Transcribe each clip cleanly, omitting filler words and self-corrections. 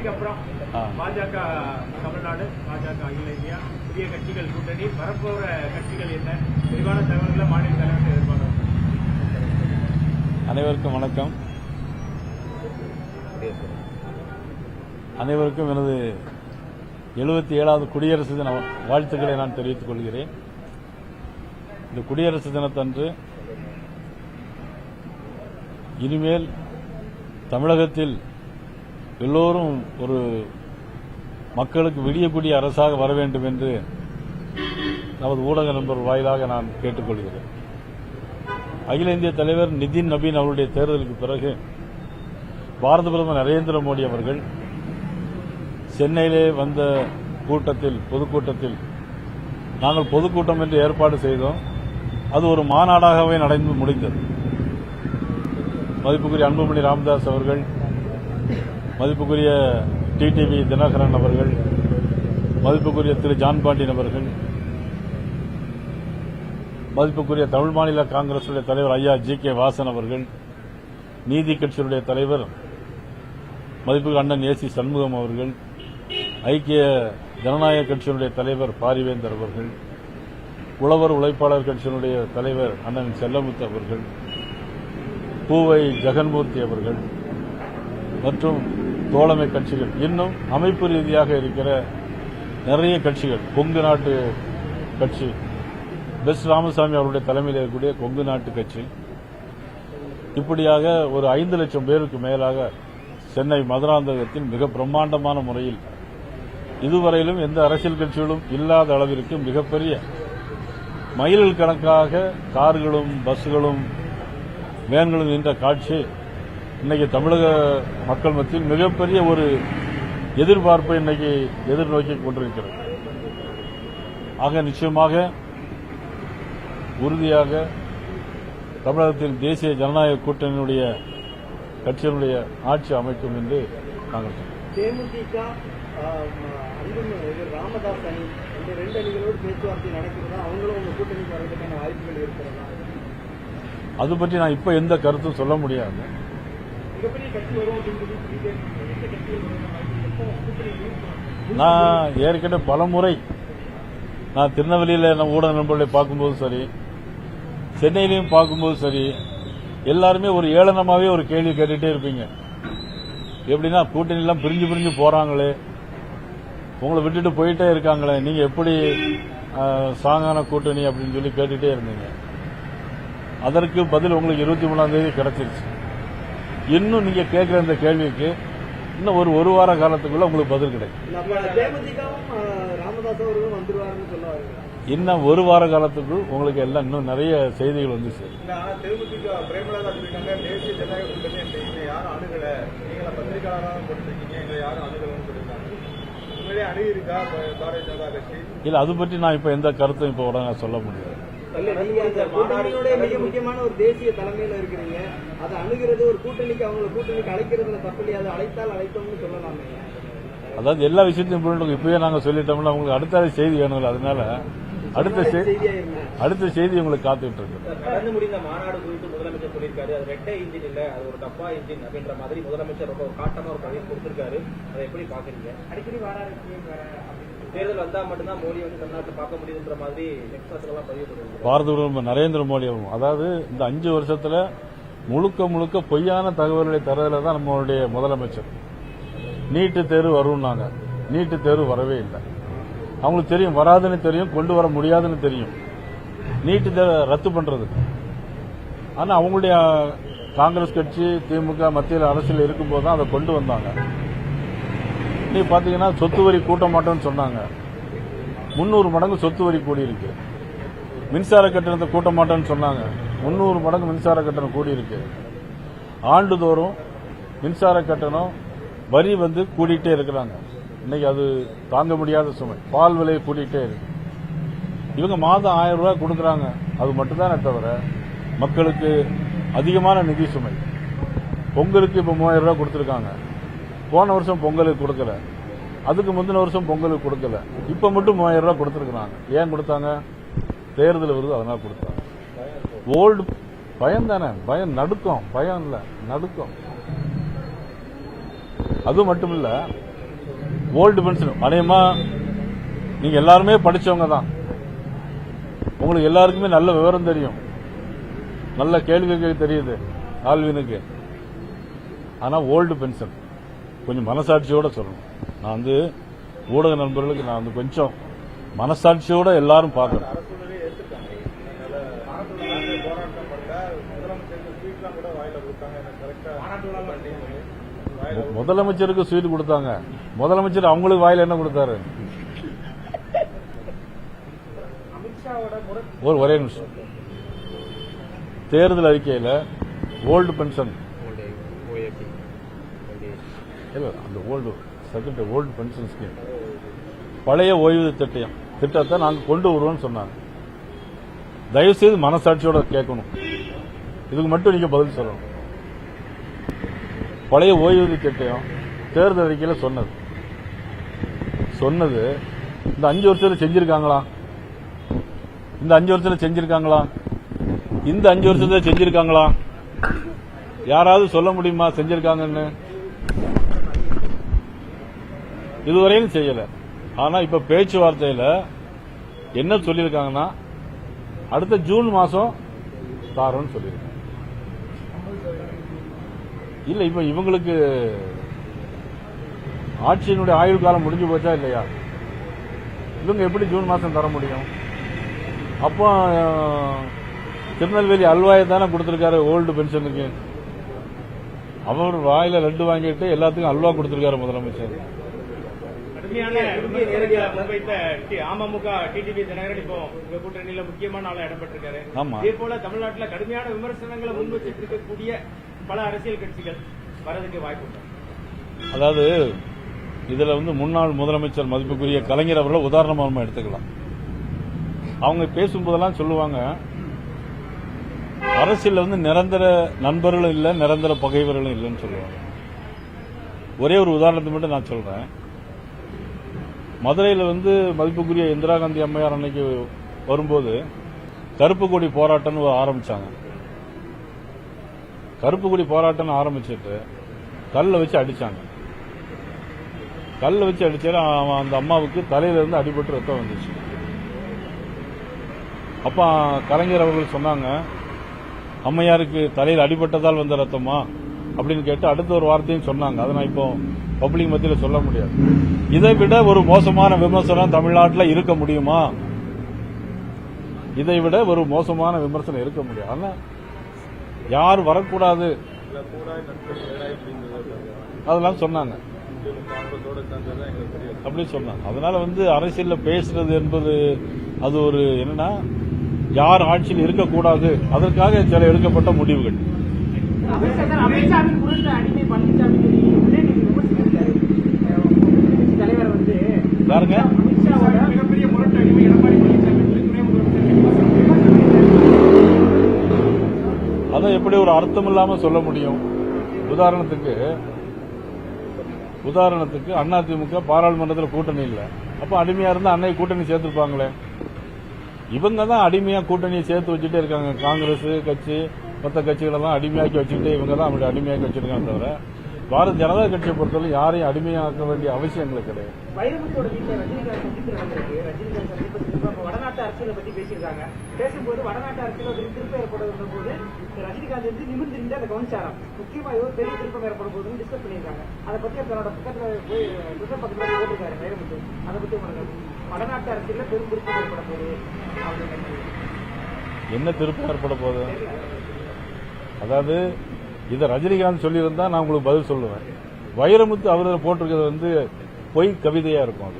கட்சிக்கு அப்புறம் பாஜக தமிழ்நாடு, பாஜக அகில இந்தியா, புதிய கட்சிகள் கூட்டணி வரப்போற கட்சிகள் என்ன, விரிவான தகவல்களை மாநில தலைவர் எதிர்பார்க்கிறோம். அனைவருக்கும் வணக்கம். அனைவருக்கும் எனது 77வது குடியரசு தின வாழ்த்துக்களை நான் தெரிவித்துக் கொள்கிறேன். இந்த குடியரசு தினத்தன்று இனிமேல் தமிழகத்தில் எல்லோரும் ஒரு மக்களுக்கு விடியக்கூடிய அரசாக வர வேண்டும் என்று நமது ஊடக நண்பர் வாயிலாக நான் கேட்டுக்கொள்கிறேன். அகில இந்திய தலைவர் நிதின் நபீன் அவருடைய தேர்தலுக்கு பிறகு பாரத பிரதமர் நரேந்திர மோடி அவர்கள் சென்னையிலே வந்த கூட்டத்தில், பொதுக்கூட்டத்தில் நாங்கள் பொதுக்கூட்டம் என்று ஏற்பாடு செய்தோம். அது ஒரு மாநாடாகவே நடந்து முடிந்தது. மதிப்புக்குரிய அன்புமணி ராமதாஸ் அவர்கள், மதிப்புக்குரிய டிடிவி தினகரன் அவர்கள், மதிப்புக்குரிய திரு ஜான் பாண்டியன் அவர்கள், மதிப்புக்குரிய தமிழ் மாநில காங்கிரசுடைய தலைவர் ஐயா ஜி.கே. வாசன் அவர்கள், நீதி கட்சியுடைய தலைவர் மதிப்புக்கு அண்ணன் ஏ.சி. சண்முகம் அவர்கள், ஐக்கிய ஜனநாயக கட்சியினுடைய தலைவர் பாரிவேந்தர் அவர்கள், உழவர் உழைப்பாளர் கட்சியினுடைய தலைவர் அண்ணன் செல்லமுத்து அவர்கள், பூவை ஜெகன்மூர்த்தி அவர்கள் மற்றும் தோழமை கட்சிகள், இன்னும் அமைப்பு ரீதியாக இருக்கிற நிறைய கட்சிகள், கொங்கு நாட்டு கட்சி, பெஸ் ராமசாமி அவருடைய தலைமையில் இருக்கக்கூடிய கொங்கு நாட்டு கட்சி, இப்படியாக ஒரு 5 லட்சம் பேருக்கு மேலாக சென்னை மதுராந்தகத்தில் மிக பிரம்மாண்டமான முறையில் இதுவரையிலும் எந்த அரசியல் கட்சிகளும் இல்லாத அளவிற்கு மிகப்பெரிய மைல்கள் கணக்காக கார்களும் பஸ்களும் வேன்களும் நின்ற காட்சி இன்னைக்கு தமிழக மக்கள் மத்தியில் மிகப்பெரிய ஒரு எதிர்பார்ப்பை இன்னைக்கு எதிர்நோக்கி கொண்டிருக்கிறது. ஆக நிச்சயமாக உறுதியாக தமிழகத்தில் தேசிய ஜனநாயக கூட்டணியினுடைய கட்சியினுடைய ஆட்சி அமைக்கும் என்று நாங்கள் தேமுதிக ராமதாஸ் அணி இந்த 2 அணிகளோடு பேச்சுவார்த்தை நடக்கிறதா, அவங்களும் உங்க கூட்டணிக்கு வர்றதுக்கான வாய்ப்புகள் இருக்கிறதா? அது பற்றி நான் இப்ப எந்த கருத்தும் சொல்ல முடியாது. நான் ஏற்கனவே பலமுறை நான் திருநெல்வேலியில் நம்ம ஊடக நண்பர்களை பார்க்கும்போது சரி, சென்னையிலையும் பார்க்கும்போது சரி, எல்லாருமே ஒரு ஏளனமாவே ஒரு கேள்வி கேட்டுட்டே இருப்பீங்க. எப்படின்னா, கூட்டணி எல்லாம் பிரிஞ்சு பிரிஞ்சு போறாங்களே, உங்களை விட்டுட்டு போயிட்டே இருக்காங்களே, நீங்க எப்படி சாங்கான கூட்டணி அப்படின்னு சொல்லி கேட்டுட்டே இருந்தீங்க. அதற்கு பதில் உங்களுக்கு 23ஆம் தேதி கிடைச்சிருச்சு. இன்னும் நீங்க கேட்கிற இந்த கேள்விக்கு இன்னும் ஒரு வார காலத்துக்குள்ள உங்களுக்கு பதில் கிடைக்கும். இன்னும் ஒரு வார காலத்துக்குள் உங்களுக்கு எல்லாம் இன்னும் நிறைய செய்திகள் வந்து சேரும். இல்ல, அது பற்றி நான் இப்ப எந்த கருத்தும் இப்ப உடனே சொல்ல முடியாது. மிக முக்கியமான ஒரு தேசிய தலைமையில இருக்கிறீங்க, அதை அணுகிறது ஒரு கூட்டணிக்கு, அவங்களை கூட்டணிக்கு அழைக்கிறதுல தப்பு இல்லையா? அதை அழைத்தால் அழைத்தோம்னு சொல்லலாமே. அதாவது எல்லா விஷயத்தையும் இப்பவே நாங்க சொல்லிட்டோம்னா உங்களுக்கு அடுத்த செய்தி வேணும். அதனால அடுத்த செய்தி உங்களுக்கு காத்துட்டு இருக்கு. நடந்து முடிந்த மாநாடு குறித்து முதலமைச்சர் சொல்லியிருக்காரு, அது ரெட்டை இன்ஜின் இல்ல, அது ஒரு டப்பா இன்ஜின் அப்படின்ற மாதிரி முதலமைச்சர் ரொம்ப காட்டமா ஒரு கதையை கொடுத்திருக்காரு. அதை எப்படி பாக்குறீங்க? அடிக்கடி தேர்தல் வந்தா மட்டும்தான் மோடி வந்து தமிழ்நாட்டை பார்க்க முடியுன்ற மாதிரி எக்ஸ்பிரஸ்லாம் பதிவு பண்ணுவாங்க. பாரத பிரதமர் நரேந்திர மோடி அவர்கள், அதாவது இந்த 5 வருஷத்துல முழுக்க பொய்யான தகவல்களை தரதுல தான் நம்மளுடைய முதலமைச்சர். நீட்டு தேர்வு வரும்னாங்க, நீட்டு தேர்வு வரவே இல்லை. அவங்களுக்கு தெரியும் வராதுன்னு தெரியும், கொண்டு வர முடியாதுன்னு தெரியும். நீட்டு தேர்வை ரத்து பண்றது. ஆனா அவங்களுடைய காங்கிரஸ் கட்சி, திமுக மத்தியில் அரசியல் இருக்கும்போது தான் அதை கொண்டு வந்தாங்க. நீ பாத்தீங்கன்னா சொத்து வரி கூட்ட மாட்டோம்னு சொன்னாங்க. 300 மடங்கு சொத்து வரி கூடியிருக்கு. மின்சார கட்டணத்தை கூட்ட மாட்டோம்னு சொன்னாங்க. 300 மடங்கு மின்சார கட்டணம் கூடியிருக்கு. ஆண்டுதோறும் மின்சார கட்டணம் வரி வந்து கூட்டிகிட்டே இருக்கிறாங்க. இன்னைக்கு அது தாங்க முடியாத சுமை. பால் விலை கூட்டிகிட்டே இருக்கு. இவங்க மாதம் 1000 ரூபாய் கொடுக்கறாங்க. அது மட்டும்தானே தவிர மக்களுக்கு அதிகமான நிதி சுமை. பொங்கலுக்கு இப்ப 3000 ரூபாய் கொடுத்திருக்காங்க. போன வருஷம் பொங்கலுக்கு கொடுக்கல, அதுக்கு முந்தின வருஷம் பொங்கலுக்கு கொடுக்கல. இப்ப மட்டும் 3000 ரூபாய் கொடுத்திருக்காங்க. ஏன் கொடுத்தாங்க? தேர்தல் வருது, அதனால கொடுத்தாங்க. ஓல்டு பயம் தானே, பயம், நடுக்கம், பயம் இல்ல, நடுக்கம். அது மட்டும் இல்ல, ஓல்டு பென்ஷன் அநேகமா நீங்க எல்லாருமே படிச்சவங்க தான், உங்களுக்கு எல்லாருக்குமே நல்ல விவரம் தெரியும், நல்ல கேள்விகள் தெரியுது ஆல்வினுக்கு. ஆனா ஓல்டு பென்ஷன் கொஞ்சம் மனசாட்சியோட சொல்லணும். நான் வந்து ஊடக நண்பர்களுக்கு நான் வந்து கொஞ்சம் மனசாட்சியோட எல்லாரும் பார்க்கணும். முதலமைச்சருக்கு ஸ்வீட் கொடுத்தாங்க, முதலமைச்சர் அவங்களுக்கு வாயில என்ன கொடுத்தாரு? ஒரே நிமிஷம். தேர்தல் அறிக்கையில ஓல்டு பென்ஷன் அந்த ஓல்டு பென்ஷன் ஸ்கீம் பழைய ஓய்வு திட்டத்தை நாங்கள் கொண்டு வருவோம்னு சொன்னாங்க. தயவு செய்து மனசாட்சியோட கேட்கணும், இதுக்கு மட்டும் நீங்க பதில் சொல்லணும். பழைய ஓய்வூதிய திட்டம் தேர்தல் அறிக்கையில் சொன்னது இந்த 5 வருஷத்துல செஞ்சிருக்காங்களா? இந்த 5 வருஷத்துல செஞ்சிருக்காங்களா? யாராவது சொல்ல முடியுமா செஞ்சிருக்காங்கன்னு? இதுவரையும் செய்யல. ஆனா இப்ப பேச்சுவார்த்தையில என்ன சொல்லியிருக்காங்கன்னா அடுத்த ஜூன் மாசம் தாரோன்னு சொல்லியிருக்காங்க. இல்ல இப்ப இவங்களுக்கு ஆட்சியினுடைய ஆயுள் காலம் முடிஞ்சு போச்சா இல்லையா? இவங்க எப்படி ஜூன் மாசம் தர முடியும்? அப்போ திருநெல்வேலி அல்வாயை தானே கொடுத்திருக்காரு ஓல்டு பென்ஷனுக்கு. அவர் வாயில லட்டு வாங்கிட்டு எல்லாத்துக்கும் அல்வா கொடுத்திருக்காரு முதலமைச்சர். அமமுக டிடிவி தினகரன் இப்போ கூட்டணியில முக்கியமான ஆளா இடம்பெற்றிருக்காரு. ஆமா, இதே போல தமிழ்நாட்டில் கடுமையான விமர்சனங்களை முன்வச்சிட்டு இருக்கக்கூடிய பல அரசியல் கட்சிகள் வரதுக்கு வாய்ப்பு. அதாவது இதுல வந்து முன்னாள் முதலமைச்சர் மதிப்புக்குரிய கலைஞர் அவர்களை உதாரணமா நம்ம எடுத்துக்கலாம். அவங்க பேசும்போதெல்லாம் சொல்லுவாங்க, அரசியல் வந்து நிரந்தர நண்பர்களும் இல்ல, நிரந்தர பகைவர்களும் இல்லைன்னு சொல்லுவாங்க. ஒரே ஒரு உதாரணத்தை மட்டும் நான் சொல்றேன். மதுரையில் வந்து மதிப்புக்குரிய இந்திரா காந்தி அம்மையார் அன்னைக்கு வரும்போது கருப்பு கொடி போராட்டம்னு ஆரம்பிச்சாங்க. கருப்பு கொடி போராட்டம் ஆரம்பிச்சுட்டு கல்லை வச்சு அடிச்சாங்க. கல்லை வச்சு அடிச்சாரு, அந்த அம்மாவுக்கு தலையில இருந்து அடிபட்டு ரத்தம் வந்துச்சு. அப்ப கலைஞர் அவர்கள் சொன்னாங்க, அம்மையாருக்கு தலையில் அடிபட்டதால் வந்த ரத்தமா அப்படின்னு கேட்டு அடுத்த ஒரு வார்த்தையும் சொன்னாங்க. அதை நான் இப்போ பப்ளிக் மத்தியில் சொல்ல முடியாது. இதை விட ஒரு மோசமான விமர்சனம் தமிழ்நாட்டில் இருக்க முடியுமா? இதை விட ஒரு மோசமான விமர்சனம் இருக்க முடியும். ஆனா யார் வரக்கூடாது அதெல்லாம் சொன்னாங்க, அப்படி சொன்னாங்க. அதனால வந்து அரசியல்ல பேசுறது என்பது அது ஒரு என்னன்னா யார் ஆட்சியில் இருக்கக்கூடாது, அதற்காக சில எடுக்கப்பட்ட முடிவுகள். அமித்ஷாவின் முரட்டு அடிமை பழனிசாமி தலைவர் வந்து பாருங்க, அமித்ஷாவோட மிகப்பெரிய முரட்டு அடிமை எடப்பாடி பழனிசாமி துணை முதலமைச்சர் அதை எப்படி ஒரு அர்த்தம் இல்லாம சொல்ல முடியும்? உதாரணத்துக்கு அதிமுக பாராளுமன்றத்தில் கூட்டணி இல்ல, அப்ப அடிமையா இருந்தா அன்னைக்கு கூட்டணி சேர்த்திருப்பாங்களே. இவங்க தான் அடிமையா கூட்டணியை சேர்த்து வச்சுட்டே இருக்காங்க. காங்கிரஸ் கட்சி மற்ற கட்சிகளெல்லாம் அடிமையாக்கி வச்சுக்கிட்டு இவங்க தான் அப்படி அடிமையாக்கி வச்சிருக்காங்க. தவிர பாரதிய ஜனதா கட்சியை பொறுத்தவரை யாரையும் அடிமையாக்க வேண்டிய அவசியங்கள் கிடையாது. வைரமுத்தோட வீட்டில் ரஜினிகாந்த் சந்திப்பு நடந்திருக்கு. ரஜினிகாந்த் சந்திப்பு வடநாட்டு அரசியலை பத்தி பேசியிருக்காங்க. பேசும்போது வடநாட்டு அரசியல் திருப்பம் ஏற்படுகின்ற போது ரஜினிகாந்த் வந்து நிமிர்ந்து அதை கவனிச்சாராம். முக்கியமா ஏதோ பெரிய திருப்பம் ஏற்படும் போது டிஸ்கஸ் பண்ணியிருக்காங்க. அதை பத்தி தன்னோட பக்கத்துல போய் ட்விட்டர் பக்கத்துல போட்டிருக்காரு வைரமுத்து. அதை பத்தி வடநாட்டு அரசியல பெரும் திருப்பம் ஏற்பட போகுது. என்ன திருப்பம் ஏற்பட போகுது? அதாவது இதை ரஜினிகாந்த் சொல்லியிருந்தா நான் உங்களுக்கு பதில் சொல்லுவேன். வைரமுத்து அவரை போட்டிருக்கிறது வந்து பொய் கவிதையா இருக்கும். அது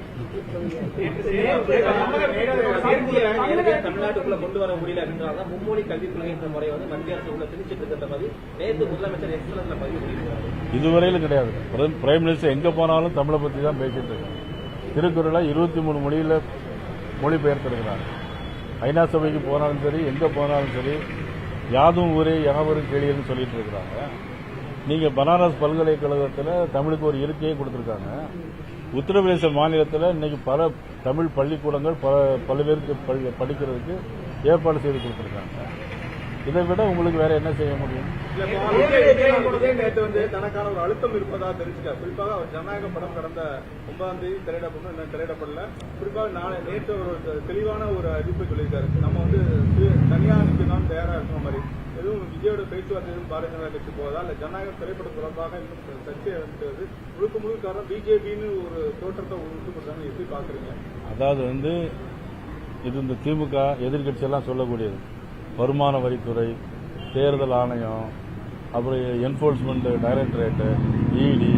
தமிழ்நாட்டுக்குள்ள கொண்டு வர முடியல அப்படின்றதான் மும்மொழி கல்விக் கொள்கை என்ற முறை வந்து மத்திய அரசு உள்ள திணிச்சிட்டு இருக்கிற மாதிரி நேற்று முதலமைச்சர் எக்ஸலன்ஸ்ல பதிவு பண்ணியிருக்காரு. இதுவரையிலும் கிடையாது. பிரைம் மினிஸ்டர் எங்க போனாலும் தமிழை பத்தி தான் பேசிட்டு இருக்காங்க. திருக்குறளை 23 மொழியில மொழிபெயர்த்திருக்கிறாங்க. ஐநா சபைக்கு போனாலும் சரி, எங்க போனாலும் சரி, யாதும் ஊரே யாவரும் கேளியன்னு சொல்லிட்டு இருக்கிறாங்க. நீங்க பனாரஸ் பல்கலைக்கழகத்தில் தமிழுக்கு ஒரு இருக்கையை கொடுத்திருக்காங்க. உத்தரப்பிரதேச மாநிலத்தில் இன்னைக்கு பல தமிழ் பள்ளிக்கூடங்கள் பல பேருக்கு படிக்கிறதுக்கு ஏற்பாடு செய்து கொடுத்திருக்காங்க. இதை விட உங்களுக்கு வேற என்ன செய்ய முடியும்? நேற்று வந்து தனக்கான ஒரு அழுத்தம் இருப்பதா தெரிஞ்சுட்டார். குறிப்பாக அவர் ஜனநாயக படம் கடந்த 9ஆம் தேதி திரையிடப்படும், இன்னும் திரையிடப்படல. குறிப்பாக நேற்று ஒரு தெளிவான ஒரு அறிவிப்பை சொல்லியிருக்காரு. நம்ம வந்து தனியாக நிற்கணும், தயாரா இருக்கிற மாதிரி. எதுவும் விஜயோட பேச்சுவார்த்தை எதுவும் பாரதிய ஜனதா கட்சி போவதா இல்ல ஜனநாயக திரைப்படம் தொடர்பாக இன்னும் சர்ச்சை வந்துட்டு முழுக்க காரணம் பிஜேபின்னு ஒரு தோற்றத்தை விட்டு கொடுத்தாங்க. எப்படி பாக்குறீங்க? அதாவது வந்து இது இந்த திமுக எதிர்கட்சி எல்லாம் சொல்லக்கூடியது. வருமான வரித்துறை, தேர்தல் ஆணையம், அப்புறம் என்போர்ஸ்மெண்ட் டைரக்டரேட், இடி,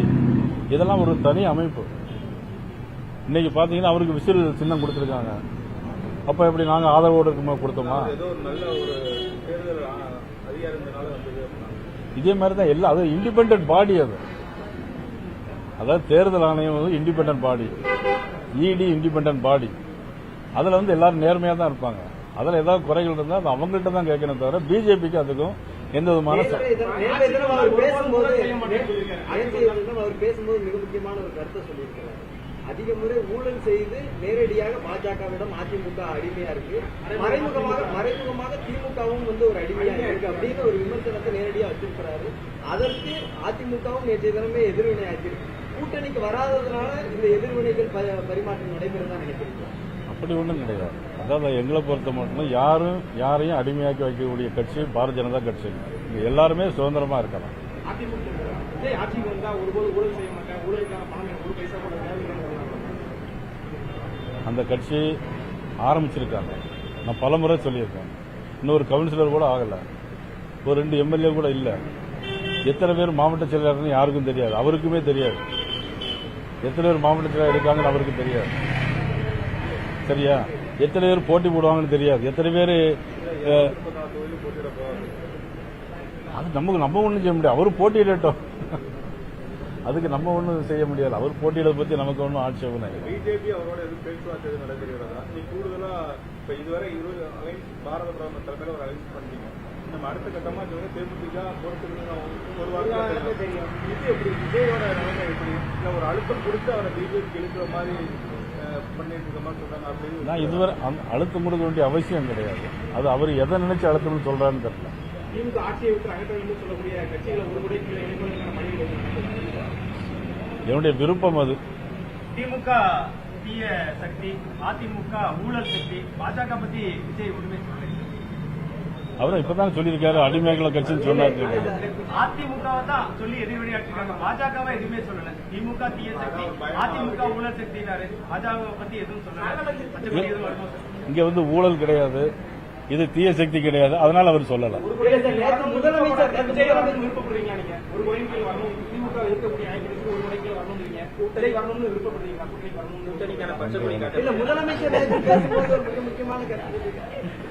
இதெல்லாம் ஒரு தனி அமைப்பு. இன்னைக்கு பாத்தீங்கன்னா அவருக்கு விசில் சின்னம் கொடுத்திருக்காங்க. அப்ப எப்படி நாங்க ஆதரவோடு இருக்கும்போது கொடுத்தோமா? ஏதோ நல்ல ஒரு தேர்தல் அதிகாரி இருந்தனால வந்தது. இதே மாதிரி தான் எல்லாம். அது இண்டிபெண்டன்ட் பாடி. அதாவது தேர்தல் ஆணையம் வந்து இண்டிபெண்டன்ட் பாடி, இடி இண்டிபெண்டன்ட் பாடி. அதுல வந்து எல்லாரும் நேர்மையா தான் இருப்பாங்க. அதுல ஏதாவது குறைகள் இருந்தா அது அவங்கள்ட்ட தான் கேட்கணும் தவிர பிஜேபிக்கு அதுக்கும் எந்த விதமான அவர் பேசும்போது மிக முக்கியமான ஒரு கருத்தை சொல்லியிருக்கிறார். அதிக முறை ஊழல் செய்து நேரடியாக பாஜகவிடம் அதிமுக அடிமையா இருக்கு, மறைமுகமாக திமுகவும் வந்து ஒரு அடிமையா இருக்கு அப்படின்னு ஒரு விமர்சனத்தை நேரடியாக வச்சிருக்கிறாரு. அதற்கு அதிமுகவும் நேற்றைய தினமே எதிர்வினை ஆக்கியிருக்கு. கூட்டணிக்கு வராததுனால இந்த எதிர்வினைகள் பரிமாற்றம் நடைபெறுதான் நினைக்கிறீங்க? அப்படி ஒன்றும் கிடையாது. அதாவது எங்களை பொறுத்த மட்டும் யாரையும் அடிமையாக்கி வைக்கக்கூடிய கட்சி பாரதிய ஜனதா கட்சி. எல்லாருமே சுதந்திரமா இருக்கலாம். ஆட்சிக்கு வந்தா ஒருபோது ஊழல் செய்ய மாட்டேன், ஊழலுக்கான பணம் ஒரு பைசா கூட அந்த கட்சி ஆரம்பிச்சிருக்காங்க. நான் பலமுறை சொல்லியிருக்கேன். இன்னொரு கவுன்சிலர் கூட ஆகல, ஒரு 2 எம்எல்ஏ கூட இல்ல. எத்தனை பேர் மாவட்ட செயலாளர்னு யாருக்கும் தெரியாது, அவருக்குமே தெரியாது. எத்தனை பேர் மாவட்ட செயலாளர் இருக்காங்கன்னு அவருக்கு தெரியாது. சரியா? எத்தனை பேர் போட்டி போடுவாங்கன்னு தெரியாது. எத்தனை பேர் அது நம்ம ஒண்ணும் செய்ய முடியாது. அவரு போட்டியிடட்டும், அதுக்கு நம்ம ஒண்ணும் செய்ய முடியாது. அவர் போட்டியிட பத்தி நமக்கு ஒன்றும் ஆட்சேபனை. பிஜேபி அவரோட எதுவும் பேச்சுவார்த்தை எதுவும் நடைபெறுகிறதா? நீ கூடுதலா இப்ப இதுவரை 20 பாரத பிரதமர் தலைமையில ஒரு அலைன்ஸ் பண்ணீங்க. நம்ம அடுத்த கட்டமா தேமுதிக பொறுத்து ஒரு வாரம் தெரியும். இது எப்படி விஜயோட நிலைமை எப்படி இல்ல ஒரு அழுத்தம் கொடுத்து அவரை பிஜேபி இழுக்கிற மாதிரி பண்ணிட்டு இருக்க மாதிரி சொல்றாங்க அப்படின்னு? நான் இதுவரை அழுத்தம் கொடுக்க வேண்டிய அவசியம் கிடையாது. அது அவர் எதை நினைச்சு அழுத்தம்னு சொல்றாருன்னு தெரியல. திமுக ஆட்சியை விட்டு அகற்ற சொல்லக்கூடிய கட்சிகளை ஒரு முறை இணைப்பதற்கான பணிகள் என்னுடைய விருப்பம் அது. திமுக தீய சக்தி, அதிமுக ஊழல் சக்தி, பாஜக பத்தி விஜய் ஒன்றுமே சொல்றீங்க. அவரும் இப்பதான் சொல்லியிருக்காரு அடிமைகளை கட்சின்னு சொன்னாரு. அதிமுக தான் சொல்லி எதிர்வினையாற்றிருக்காங்க, பாஜகவை எதுவுமே சொல்லல. திமுக தீய சக்தி, அதிமுக ஊழல் சக்தினாரு, பாஜக பத்தி எதுவும் சொல்லல. இங்க வந்து ஊழல் கிடையாது, இது தீய சக்தி கிடையாது, அதனால அவர் சொல்லல. விருப்பப்படுறீங்க நீங்க ஒரு முறைக்கு வரணும், திமுக இருக்கக்கூடிய ஒரு முறைக்கு வரணும், கூட்டணி வரணும்னு விருப்பப்படுறீங்களா? கூட்டணி வரணும், கூட்டணிக்கான பச்சை கொடி காட்ட முதலமைச்சர் பேசும்போது ஒரு மிக முக்கியமான கருத்து